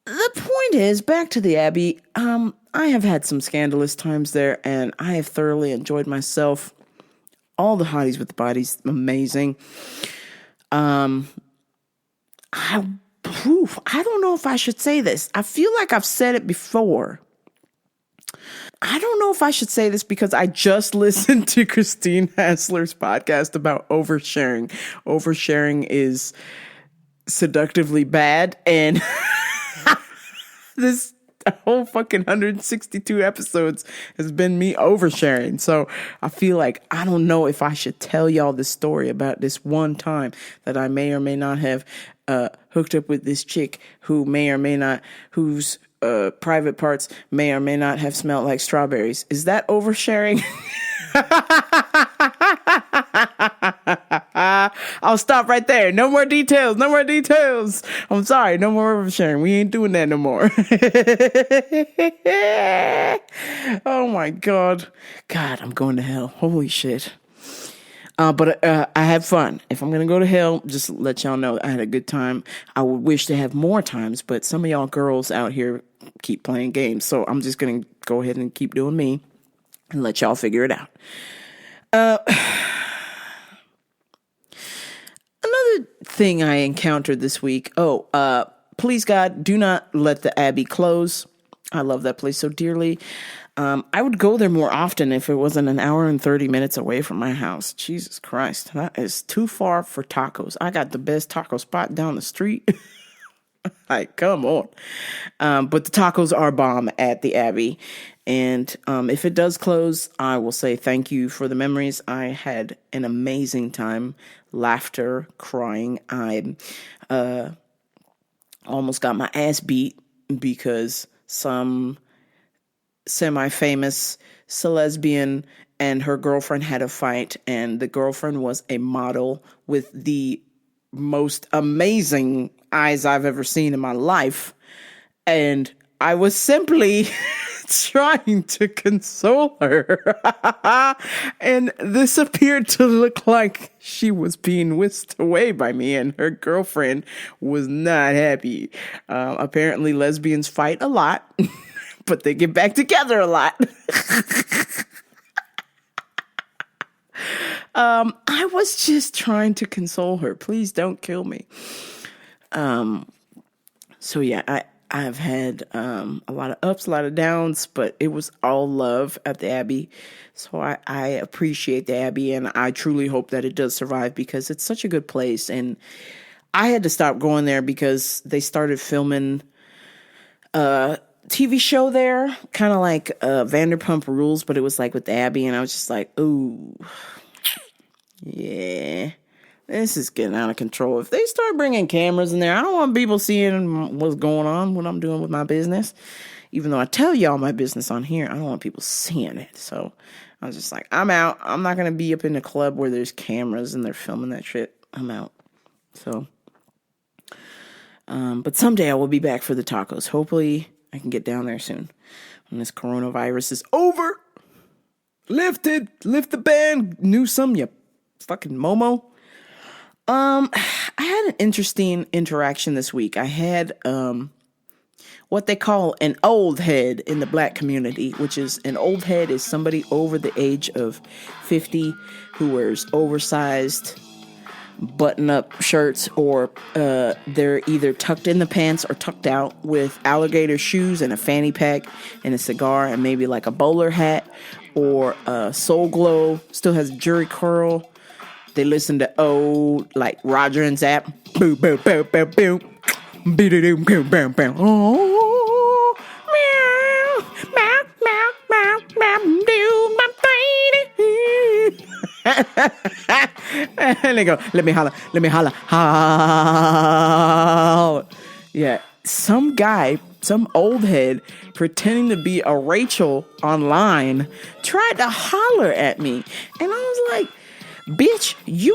the point is, back to the Abbey, I have had some scandalous times there and I have thoroughly enjoyed myself. All the hotties with the bodies, amazing. I don't know if I should say this. I feel like I've said it before. I don't know if I should say this because I just listened to Christine Hassler's podcast about oversharing. Oversharing is seductively bad, and this whole fucking 162 episodes has been me oversharing. So I feel like I don't know if I should tell y'all this story about this one time that I may or may not have hooked up with this chick who may or may not, whose private parts may or may not have smelled like strawberries. Is that oversharing? I'll stop right there. No more details. No more details. I'm sorry. No more oversharing. We ain't doing that no more. Oh my God. God, I'm going to hell. Holy shit. But I had fun. If I'm going to go to hell, just let y'all know I had a good time. I would wish to have more times, but some of y'all girls out here keep playing games. So I'm just going to go ahead and keep doing me and let y'all figure it out. Another thing I encountered this week. Please God, do not let the Abbey close. I love that place so dearly. I would go there more often if it wasn't an hour and 30 minutes away from my house. Jesus Christ, that is too far for tacos. I got the best taco spot down the street. Like, come on. But the tacos are bomb at the Abbey. And if it does close, I will say thank you for the memories. I had an amazing time. Laughter, crying. I almost got my ass beat because some semi-famous celesbian and her girlfriend had a fight, and the girlfriend was a model with the most amazing eyes I've ever seen in my life. And I was simply trying to console her. And this appeared to look like she was being whisked away by me, and her girlfriend was not happy. Apparently lesbians fight a lot, but they get back together a lot. I was just trying to console her. Please don't kill me. So yeah, I've had a lot of ups, a lot of downs, but it was all love at the Abbey. So I appreciate the Abbey, and I truly hope that it does survive because it's such a good place. And I had to stop going there because they started filming TV show there, kind of like Vanderpump Rules, but it was like with the Abbey, and I was just like, ooh, yeah, this is getting out of control. If they start bringing cameras in there, I don't want people seeing what's going on, what I'm doing with my business. Even though I tell y'all my business on here, I don't want people seeing it. So I was just like, I'm out. I'm not going to be up in a club where there's cameras and they're filming that shit. I'm out. So, but someday I will be back for the tacos. Hopefully I can get down there soon when this coronavirus is over. Lift the ban, Newsome, you fucking Momo. I had an interesting interaction this week. I had what they call an old head in the black community, which is an old head is somebody over the age of 50 who wears oversized button-up shirts, or they're either tucked in the pants or tucked out with alligator shoes and a fanny pack and a cigar and maybe like a bowler hat, or Soul Glow, still has jury curl. They listen to old, like Roger and Zapp. Boo, boo, boo, boo, boo. Boo-doo-doo, boo, boo, boo. Oh, meow, meow, meow, meow, meow, do my baby. And they go, let me holla, holla. Yeah. some guy, some old head, pretending to be a Rachel online, tried to holler at me. And I was like, bitch, you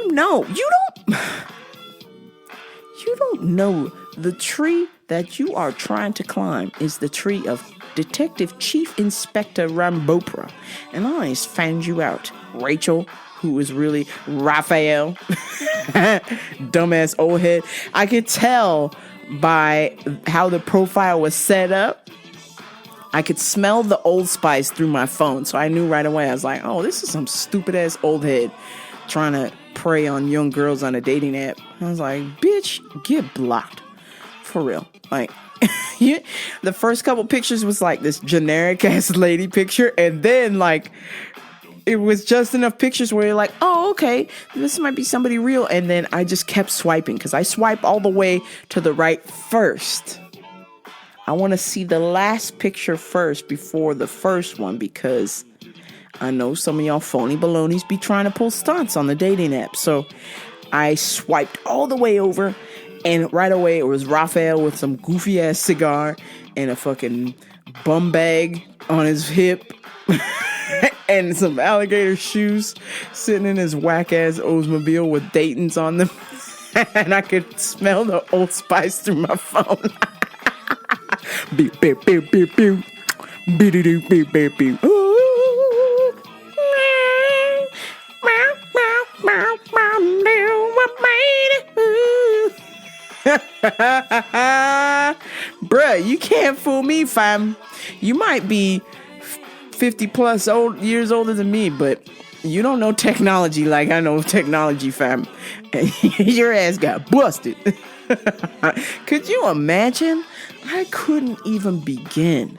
don't know the tree that you are trying to climb is the tree of Detective Chief Inspector Rambopra. And I just found you out, Rachel, who is really Raphael. Dumbass old head. I could tell by how the profile was set up. I could smell the Old Spice through my phone. So I knew right away. I was like, oh, this is some stupid ass old head trying to prey on young girls on a dating app. I was like, bitch, get blocked. For real. Like, the first couple pictures was like this generic ass lady picture. And then like, it was just enough pictures where you're like, oh, okay, this might be somebody real. And then I just kept swiping because I swipe all the way to the right first. I want to see the last picture first before the first one because I know some of y'all phony balonies be trying to pull stunts on the dating app. So I swiped all the way over and right away it was Raphael with some goofy ass cigar and a fucking bum bag on his hip. And some alligator shoes sitting in his whack-ass Oldsmobile with Dayton's on them. And I could smell the Old Spice through my phone. Beep, beep, beep, beep, beep. Beep, beep, beep, beep. Bruh, you can't fool me, fam. You might be 50 plus years older than me, but you don't know technology like I know technology, fam. Your ass got busted. Could you imagine? I couldn't even begin.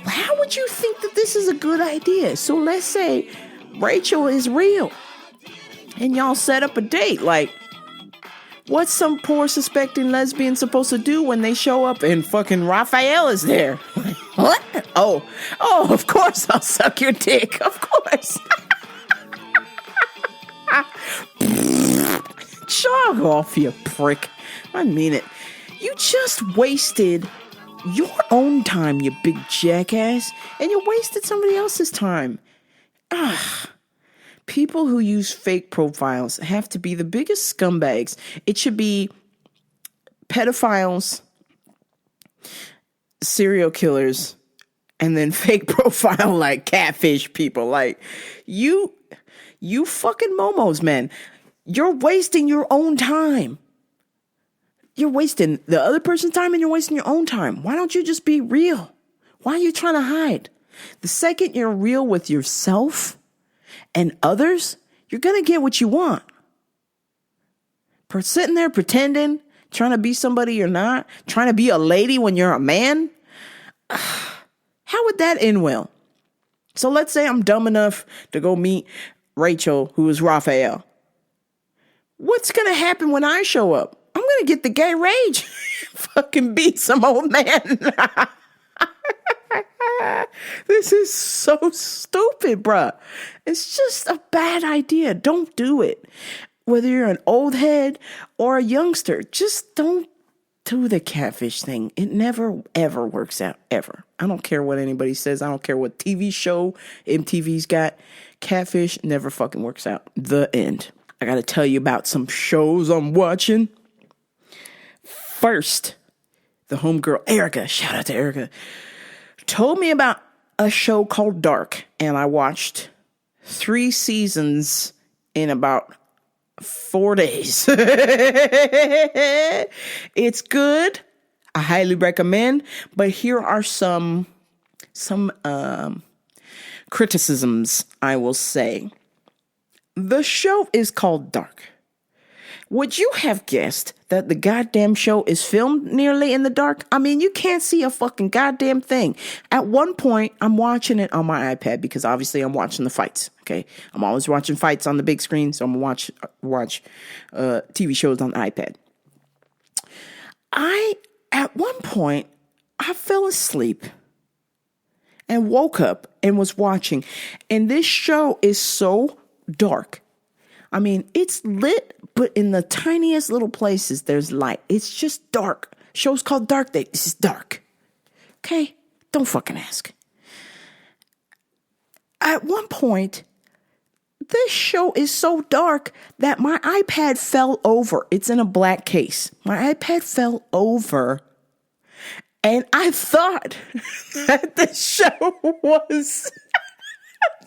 How would you think that this is a good idea? So let's say Rachel is real and y'all set up a date. Like, what's some poor suspecting lesbian supposed to do when they show up and fucking Raphael is there? What? Oh, of course I'll suck your dick. Of course. Jog off, you prick. I mean it. You just wasted your own time, you big jackass, and you wasted somebody else's time. People who use fake profiles have to be the biggest scumbags. It should be pedophiles, serial killers, and then fake profile like catfish people. Like, you fucking momos, man. You're wasting your own time. You're wasting the other person's time and you're wasting your own time. Why don't you just be real? Why are you trying to hide? The second you're real with yourself and others, you're going to get what you want. Sitting there pretending, trying to be somebody you're not, trying to be a lady when you're a man. How would that end well? So let's say I'm dumb enough to go meet Rachel, who is Raphael. What's going to happen when I show up? I'm going to get the gay rage. Fucking beat some old man. This is so stupid, bruh. It's just a bad idea. Don't do it. Whether you're an old head or a youngster, just don't do the catfish thing. It never, ever works out, ever. I don't care what anybody says. I don't care what TV show MTV's got. Catfish never fucking works out. The end. I got to tell you about some shows I'm watching. First, the homegirl Erica, shout out to Erica, told me about a show called Dark, and I watched 3 seasons in about 4 days. It's good. I highly recommend, but here are some criticisms, I will say. The show is called Dark. Would you have guessed that the goddamn show is filmed nearly in the dark? I mean, you can't see a fucking goddamn thing. At one point, I'm watching it on my iPad because obviously I'm watching the fights, okay? I'm always watching fights on the big screen, so I'm going to watch TV shows on the iPad. At one point, I fell asleep and woke up and was watching. And this show is so dark. I mean, it's lit, but in the tiniest little places, there's light. It's just dark. Show's called Dark. This is dark. Okay? Don't fucking ask. At one point, this show is so dark that my iPad fell over. It's in a black case. My iPad fell over. And I thought that the show was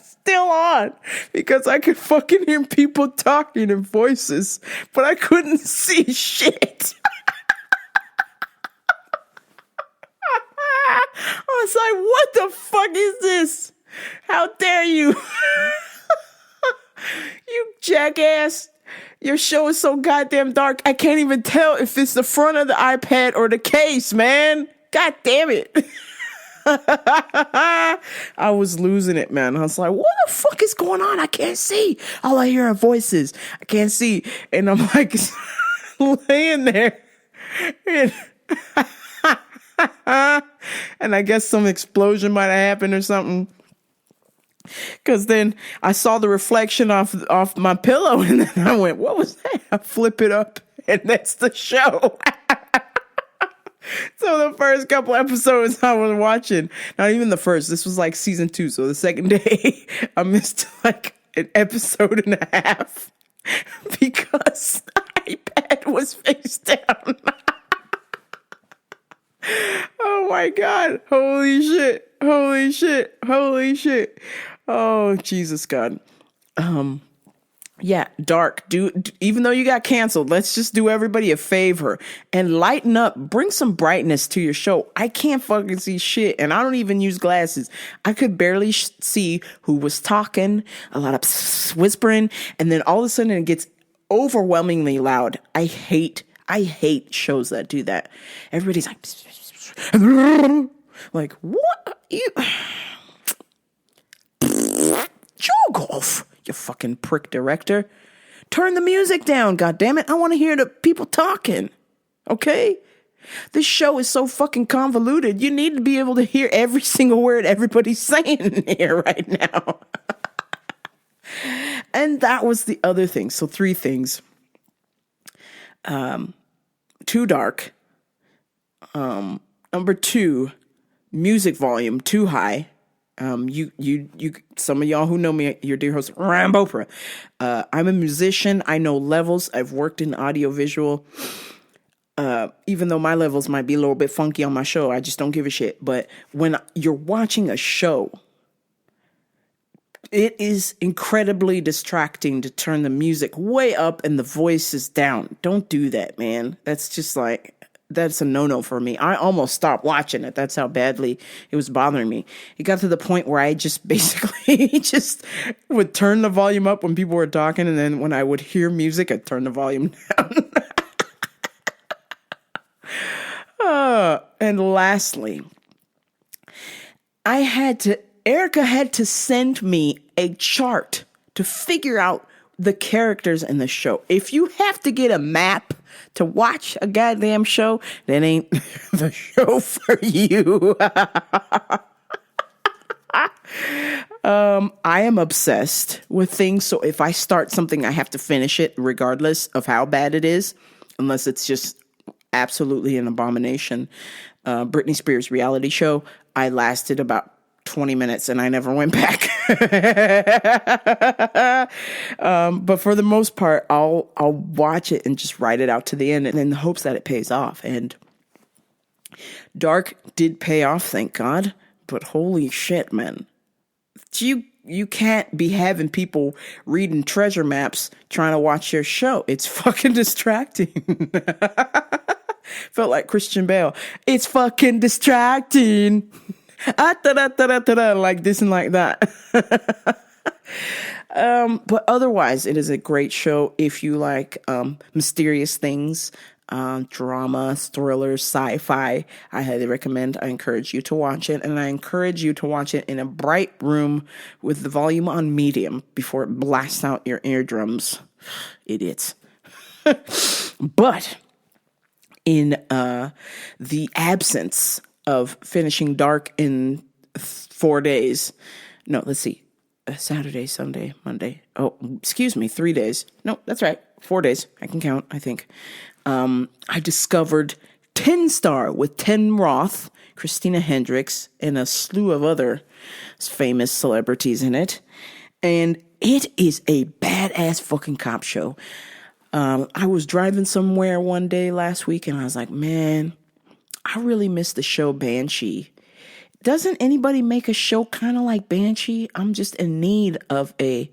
still on because I could fucking hear people talking in voices, but I couldn't see shit. I was like, what the fuck is this? How dare you? You jackass. Your show is so goddamn dark, I can't even tell if it's the front of the iPad or the case, man. God damn it. I was losing it, man. I was like, what the fuck is going on? I can't see. All I hear are voices. I can't see. And I'm like laying there. And I guess some explosion might have happened or something. Because then I saw the reflection off my pillow, and then I went, what was that? I flip it up, and that's the show. So the first couple episodes I was watching, not even the first, this was like season 2. So the second day, I missed like an episode and a half because the iPad was face down. Oh my God. Holy shit. Holy shit. Holy shit. Oh, Jesus God. Yeah, dark. Even though you got canceled, let's just do everybody a favor and lighten up. Bring some brightness to your show. I can't fucking see shit, and I don't even use glasses. I could barely see who was talking, a lot of whispering, and then all of a sudden it gets overwhelmingly loud. I hate shows that do that. Everybody's like, what? Jog off, you fucking prick director. Turn the music down, goddammit. I want to hear the people talking. Okay? This show is so fucking convoluted. You need to be able to hear every single word everybody's saying here right now. And that was the other thing. So 3 things. Too dark. Number 2, music volume too high. You, some of y'all who know me, your dear host, Rambo Oprah. I'm a musician. I know levels. I've worked in audiovisual. Even though my levels might be a little bit funky on my show, I just don't give a shit. But when you're watching a show, it is incredibly distracting to turn the music way up and the voices down. Don't do that, man. That's just like, that's a no-no for me. I almost stopped watching it. That's how badly it was bothering me. It got to the point where I just basically just would turn the volume up when people were talking, and then when I would hear music, I'd turn the volume down. And lastly, Erica had to send me a chart to figure out the characters in the show. If you have to get a map to watch a goddamn show, that ain't the show for you. I am obsessed with things, so if I start something, I have to finish it regardless of how bad it is, unless it's just absolutely an abomination. Britney Spears reality show, I lasted about 20 minutes and I never went back. But for the most part, I'll watch it and just ride it out to the end, and in the hopes that it pays off. And Dark did pay off, thank God. But holy shit, man. You can't be having people reading treasure maps trying to watch your show. It's fucking distracting. Felt like Christian Bale. It's fucking distracting. Like this and like that. But otherwise, it is a great show if you like mysterious things, drama, thrillers, sci-fi. I highly recommend. I encourage you to watch it, and I encourage you to watch it in a bright room with the volume on medium before it blasts out your eardrums. Idiots. But in the absence of finishing Dark in 4 days. No, let's see. Saturday, Sunday, Monday. Oh, excuse me, 3 days. No, that's right. 4 days. I can count, I think. I discovered 10 star with Tim Roth, Christina Hendricks, and a slew of other famous celebrities in it. And it is a badass fucking cop show. I was driving somewhere one day last week and I was like, man, I really miss the show Banshee. Doesn't anybody make a show kind of like Banshee? I'm just in need of a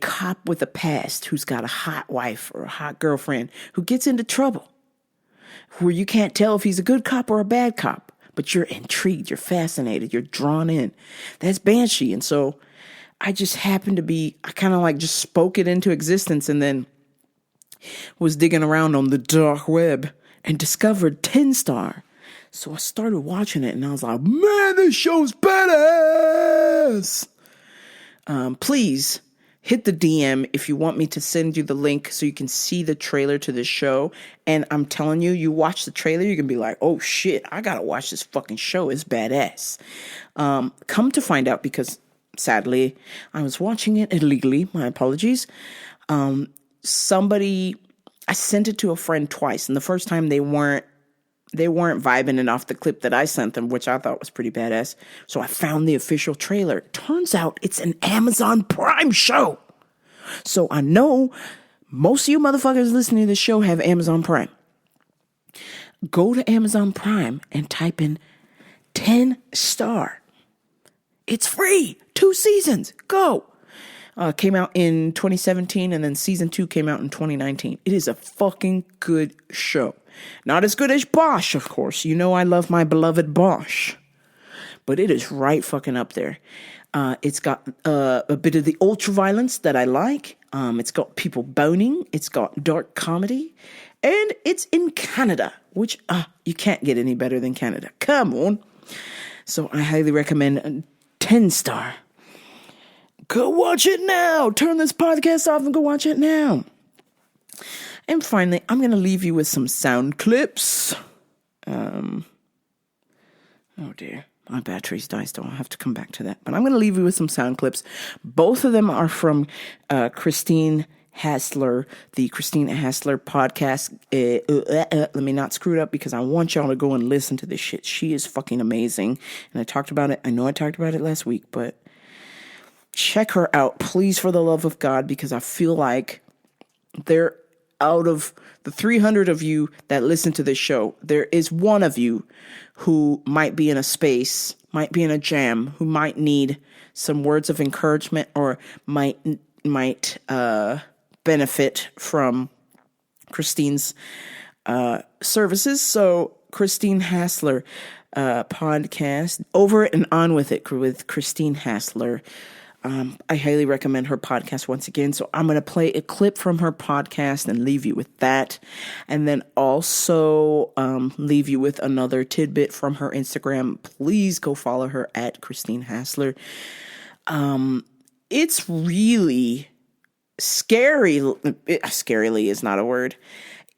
cop with a past who's got a hot wife or a hot girlfriend who gets into trouble, where you can't tell if he's a good cop or a bad cop, but you're intrigued, you're fascinated, you're drawn in. That's Banshee. And so I just happened to be, I kind of like just spoke it into existence and then was digging around on the dark web and discovered 10 Star. So I started watching it and I was like, man, this show's badass. Please hit the DM if you want me to send you the link so you can see the trailer to this show. And I'm telling you, you watch the trailer, you can be like, oh shit, I gotta watch this fucking show. It's badass. Come to find out, because sadly, I was watching it illegally. My apologies. I sent it to a friend twice, and the first time they weren't vibing enough the clip that I sent them, which I thought was pretty badass. So I found the official trailer. Turns out it's an Amazon Prime show. So I know most of you motherfuckers listening to this show have Amazon Prime. Go to Amazon Prime and type in 10 Star. It's free. 2 seasons. Go. Came out in 2017, and then season 2 came out in 2019. It is a fucking good show. Not as good as Bosch, of course. You know I love my beloved Bosch. But it is right fucking up there. It's got a bit of the ultra-violence that I like. It's got people boning. It's got dark comedy. And it's in Canada, which you can't get any better than Canada. Come on. So I highly recommend 10 Star. Go watch it now. Turn this podcast off and go watch it now. And finally, I'm going to leave you with some sound clips. Oh dear, my battery's died, so I'll have to come back to that. But I'm going to leave you with some sound clips. Both of them are from Christine Hassler, the Christine Hassler podcast. Let me not screw it up, because I want y'all to go and listen to this shit. She is fucking amazing. And I talked about it. I know I talked about it last week, but check her out, please, for the love of God, because I feel like there, out of the 300 of you that listen to this show, there is one of you who might be in a space, might be in a jam, who might need some words of encouragement, or might benefit from Christine's services. So Christine Hassler podcast, Over It and On With It with Christine Hassler. I highly recommend her podcast once again. So I'm going to play a clip from her podcast and leave you with that. And then also leave you with another tidbit from her Instagram. Please go follow her at Christine Hassler. It's really scary. Scarily is not a word.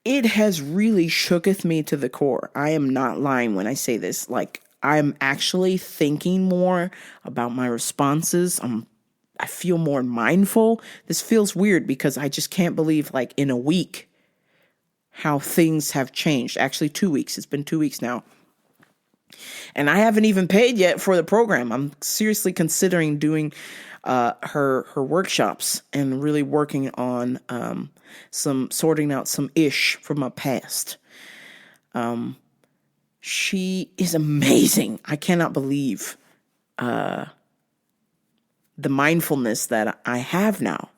It has really shooketh me to the core. I am not lying when I say this. Like, I'm actually thinking more about my responses. I feel more mindful. This feels weird because I just can't believe, like, in a week how things have changed. Actually, 2 weeks. It's been 2 weeks now. And I haven't even paid yet for the program. I'm seriously considering doing her workshops and really working on sorting out some ish from my past. She is amazing. I cannot believe the mindfulness that I have now,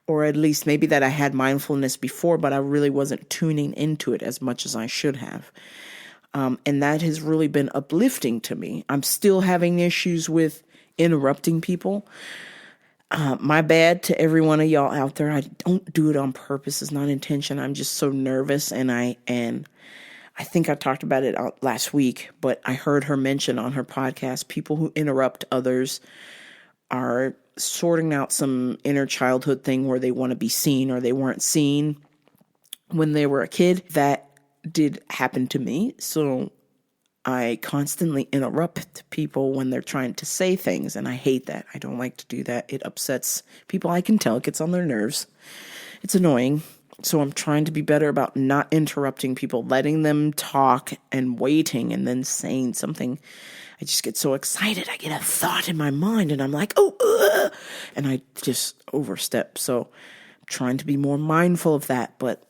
or at least maybe that I had mindfulness before, but I really wasn't tuning into it as much as I should have. And that has really been uplifting to me. I'm still having issues with interrupting people. My bad to every one of y'all out there. I don't do it on purpose. It's not intention. I'm just so nervous, and I think I talked about it last week, but I heard her mention on her podcast, people who interrupt others are sorting out some inner childhood thing where they want to be seen, or they weren't seen when they were a kid. That did happen to me. So I constantly interrupt people when they're trying to say things, and I hate that. I don't like to do that. It upsets people. I can tell it gets on their nerves. It's annoying. So I'm trying to be better about not interrupting people, letting them talk and waiting and then saying something. I just get so excited. I get a thought in my mind and I'm like, and I just overstep. So I'm trying to be more mindful of that. But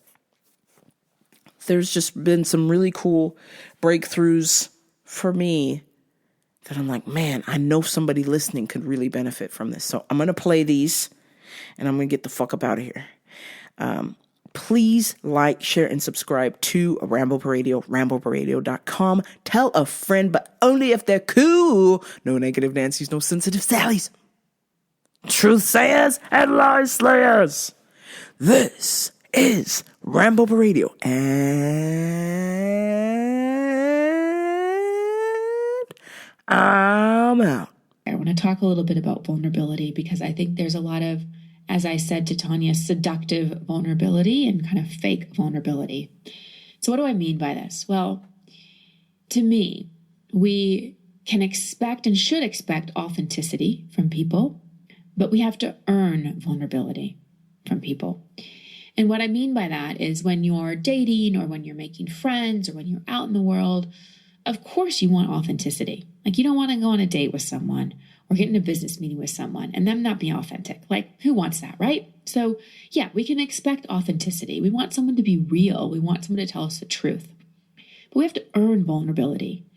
there's just been some really cool breakthroughs for me that I'm like, man, I know somebody listening could really benefit from this. So I'm going to play these and I'm going to get the fuck up out of here. Please like, share, and subscribe to Ramble Radio, rambleradio.com. Tell a friend, but only if they're cool. No negative Nancy's, no sensitive Sallys. Truth sayers and lie slayers. This is Ramble Radio, and I'm out. I want to talk a little bit about vulnerability because I think there's a lot of, as I said to Tanya, seductive vulnerability and kind of fake vulnerability. So what do I mean by this? Well, to me, we can expect and should expect authenticity from people, but we have to earn vulnerability from people. And what I mean by that is when you're dating or when you're making friends or when you're out in the world, of course you want authenticity. Like you don't want to go on a date with someone or get in a business meeting with someone and them not be authentic. Like, who wants that, right? So, yeah, we can expect authenticity. We want someone to be real. We want someone to tell us the truth. But we have to earn vulnerability.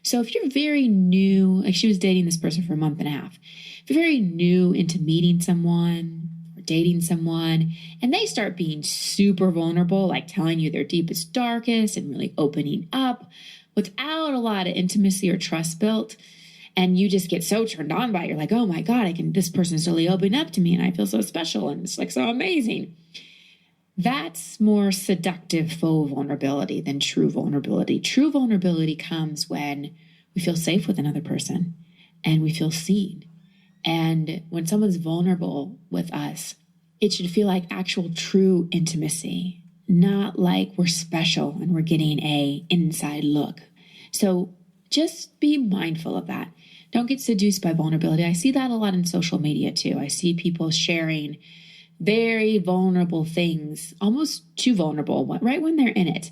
So if you're very new, like she was dating this person for a month and a half, if you're very new into meeting someone or dating someone, and they start being super vulnerable, like telling you their deepest, darkest, and really opening up without a lot of intimacy or trust built, and you just get so turned on by it. You're like, oh my God, this person's really opening up to me and I feel so special and it's like so amazing. That's more seductive faux vulnerability than true vulnerability. True vulnerability comes when we feel safe with another person and we feel seen. And when someone's vulnerable with us, it should feel like actual true intimacy, not like we're special and we're getting a inside look. So just be mindful of that. Don't get seduced by vulnerability. I see that a lot in social media too. I see people sharing very vulnerable things, almost too vulnerable, right when they're in it.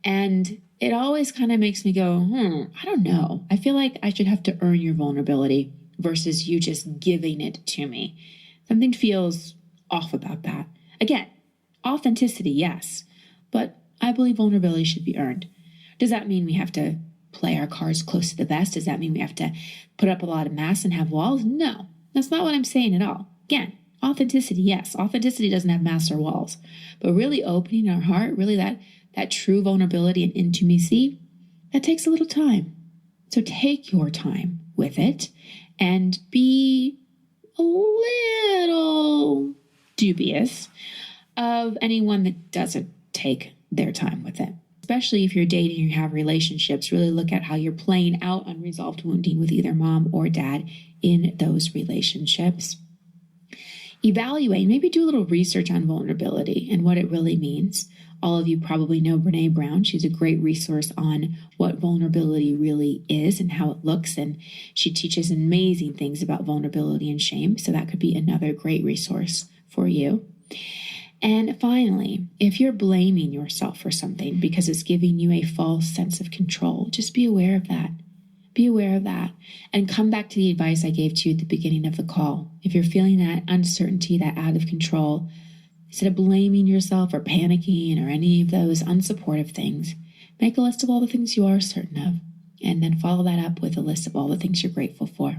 And it always kind of makes me go, I don't know. I feel like I should have to earn your vulnerability versus you just giving it to me. Something feels off about that. Again, authenticity, yes, but I believe vulnerability should be earned. Does that mean we have to play our cards close to the vest? Does that mean we have to put up a lot of masks and have walls? No, that's not what I'm saying at all. Again, authenticity, yes. Authenticity doesn't have masks or walls. But really opening our heart, really that true vulnerability and intimacy, that takes a little time. So take your time with it and be a little dubious of anyone that doesn't take their time with it. Especially if you're dating or you have relationships, really look at how you're playing out unresolved wounding with either mom or dad in those relationships. Evaluate, maybe do a little research on vulnerability and what it really means. All of you probably know Brene Brown. She's a great resource on what vulnerability really is and how it looks. And she teaches amazing things about vulnerability and shame. So that could be another great resource for you. And finally, if you're blaming yourself for something because it's giving you a false sense of control, just be aware of that. Be aware of that and come back to the advice I gave to you at the beginning of the call. If you're feeling that uncertainty, that out of control, instead of blaming yourself or panicking or any of those unsupportive things, make a list of all the things you are certain of and then follow that up with a list of all the things you're grateful for.